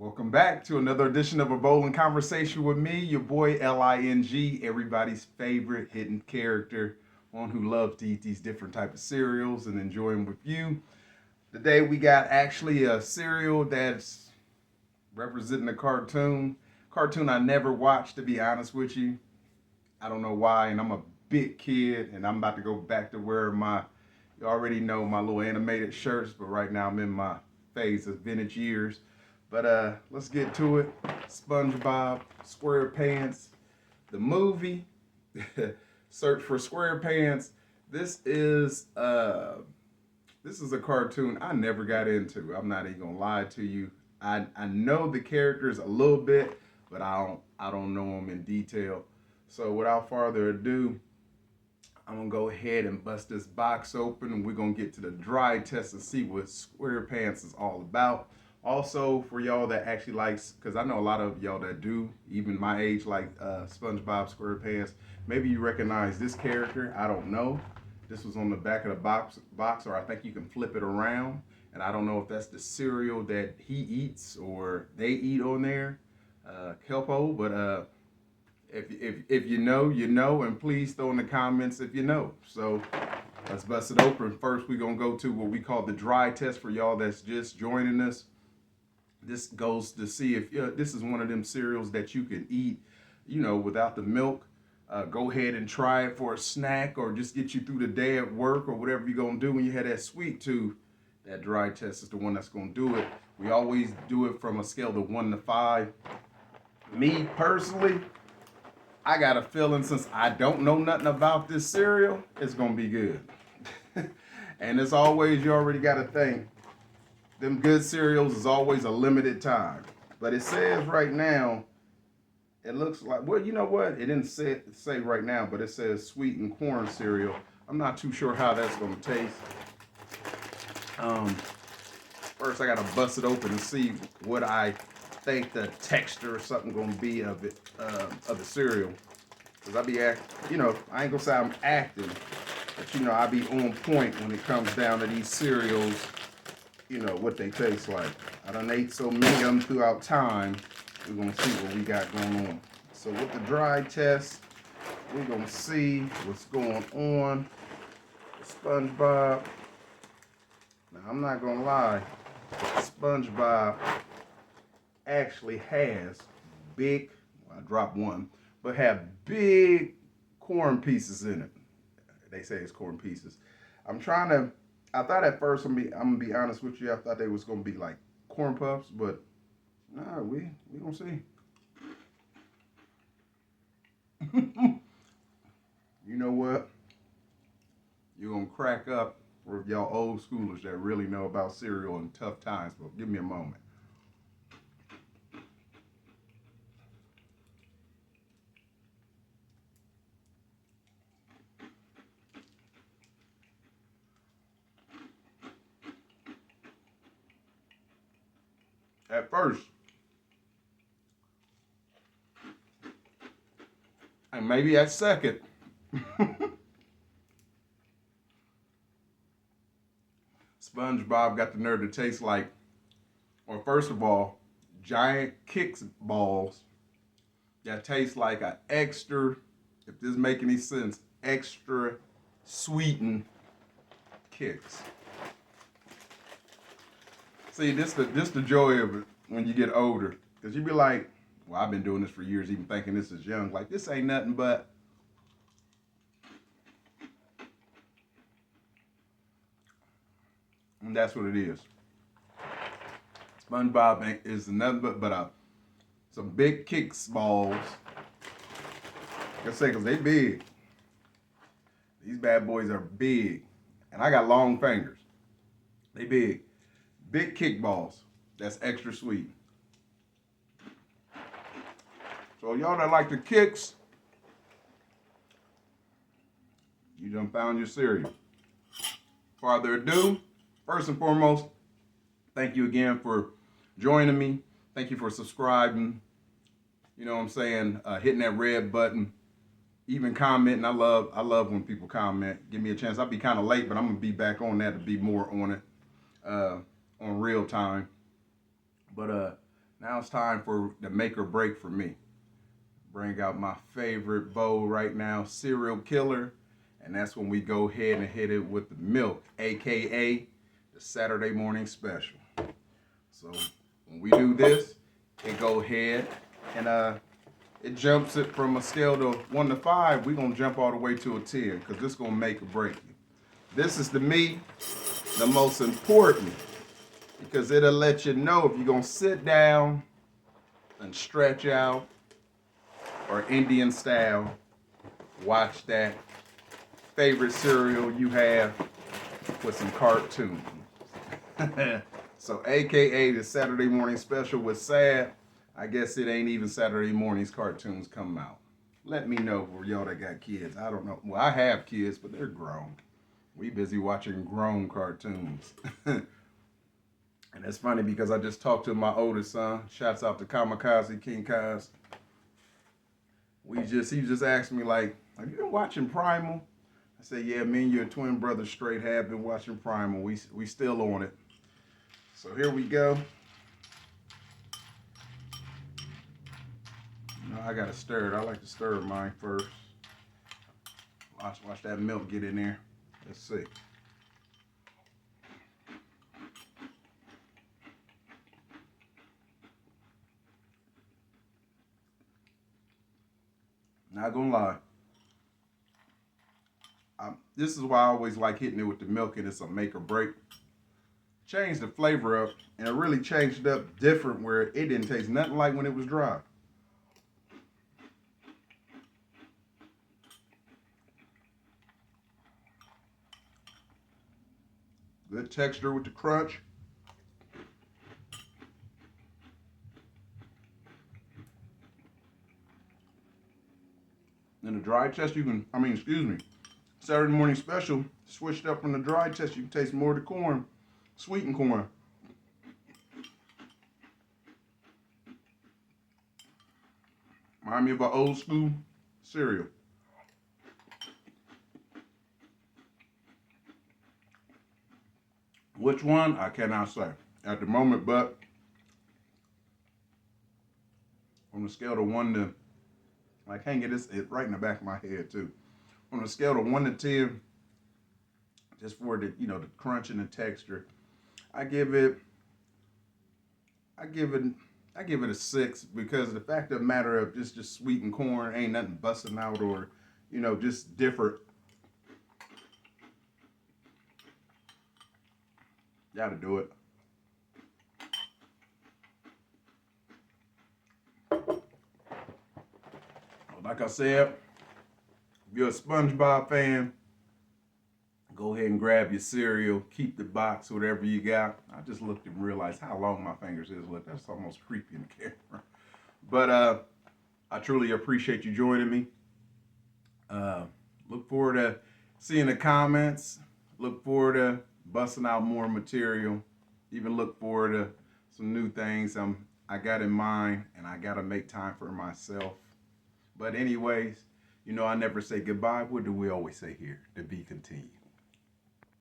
Welcome back to another edition of A Bowling Conversation with me, your boy Ling, everybody's favorite hidden character, one who loves to eat these different type of cereals and enjoy them with you. Today we got actually a cereal that's representing a cartoon I never watched, to be honest with you. I don't know why, and I'm a big kid, and I'm about to go back to wear you already know my little animated shirts, but right now I'm in my phase of vintage years. But let's get to it. SpongeBob SquarePants, the movie. Search for SquarePants. This is uh this is a cartoon I never got into. I'm not even gonna lie to you. I know the characters a little bit, but I don't know them in detail. So without further ado, I'm gonna go ahead and bust this box open, and we're gonna get to the dry test and see what SquarePants is all about. Also, for y'all that actually likes, because I know a lot of y'all that do, even my age, like SpongeBob SquarePants. Maybe you recognize this character. I don't know. This was on the back of the box, or I think you can flip it around. And I don't know if that's the cereal that he eats or they eat on there, Kelpo. But if you know, you know, and please throw in the comments if you know. So let's bust it open. First, we're gonna go to what we call the dry test for y'all that's just joining us. This goes to see if this is one of them cereals that you can eat, without the milk. Go ahead and try it for a snack or just get you through the day at work or whatever you're gonna do when you have that sweet tooth. That dry test is the one that's gonna do it. We always do it from a scale of 1 to 5. Me personally, I got a feeling since I don't know nothing about this cereal, it's gonna be good. And as always, you already gotta think, them good cereals is always a limited time. But it says right now, it looks like, well, you know what? It didn't say right now, but it says sweetened corn cereal. I'm not too sure how that's gonna taste. First I gotta bust it open and see what I think the texture or something gonna be of it, of the cereal. Cause I ain't gonna say I'm acting, but I be on point when it comes down to these cereals, what they taste like. I done ate so many of them throughout time. We're gonna see what we got going on. So with the dry test, we're gonna see what's going on with SpongeBob. Now I'm not gonna lie, SpongeBob actually has big, well, I dropped one, but have big corn pieces in it. They say it's corn pieces. I thought at first, I'm gonna be honest with you, I thought they was gonna be like corn puffs, but nah, we gonna see. You know what? You're gonna crack up for y'all old schoolers that really know about cereal in tough times, but give me a moment. At first, and maybe at second, SpongeBob got the nerve to taste like, or first of all, giant kicks balls that taste like a extra, if this make any sense, extra sweetened kicks. See, this the joy of it when you get older, cause you be like, well, I've been doing this for years, even thinking this is young. Like this ain't nothing but. And that's what it is. SpongeBob is nothing but some big kicks balls. Like I say, cause they big. These bad boys are big, and I got long fingers. They big kick balls. That's extra sweet. So y'all that like the kicks, you done found your cereal. Further ado, first and foremost, thank you again for joining me. Thank you for subscribing. You know what I'm saying? Hitting that red button, even commenting. I love when people comment. Give me a chance. I'll be kind of late, but I'm gonna be back on that to be more on it, on real time. But Now it's time for the make or break for me. Bring out my favorite bowl right now, Cereal Killer. And that's when we go ahead and hit it with the milk, AKA the Saturday morning special. So when we do this, it go ahead and it jumps it from a scale to 1 to 5. We're gonna jump all the way to a 10 because this is gonna make or break you. This is to me the most important because it'll let you know if you're gonna sit down and stretch out or Indian style, watch that favorite cereal you have with some cartoons. So AKA the Saturday morning special was sad. I guess it ain't even Saturday morning's cartoons come out. Let me know for y'all that got kids. I don't know. Well, I have kids, but they're grown. We busy watching grown cartoons. And it's funny because I just talked to my oldest son. Shouts out to Kamikaze King Kaz. He just asked me like, have you been watching Primal? I said, yeah, me and your twin brother straight have been watching Primal. We still on it. So here we go. You know, I gotta stir it. I like to stir mine first. Watch that milk get in there. Let's see. Not gonna lie. This is why I always like hitting it with the milk, and it's a make or break. Change the flavor up, and it really changed it up different where it didn't taste nothing like when it was dry. Good texture with the crunch. In the dry test, Saturday morning special, switched up from the dry test, you can taste more of the corn, sweetened corn. Remind me of an old school cereal. Which one? I cannot say at the moment, but on a scale of 1 to, I can't get this right in the back of my head too. On a scale of 1 to 10, just for the the crunch and the texture, I give it a 6 because the fact of the matter of just sweetened corn ain't nothing busting out or just different. Gotta do it. Like I said, if you're a SpongeBob fan, go ahead and grab your cereal, keep the box, whatever you got. I just looked and realized how long my fingers is. Look, that's almost creepy in the camera. But I truly appreciate you joining me. Look forward to seeing the comments. Look forward to busting out more material. Even look forward to some new things I got in mind, and I got to make time for myself. But anyways, I never say goodbye. What do we always say here? To be continued.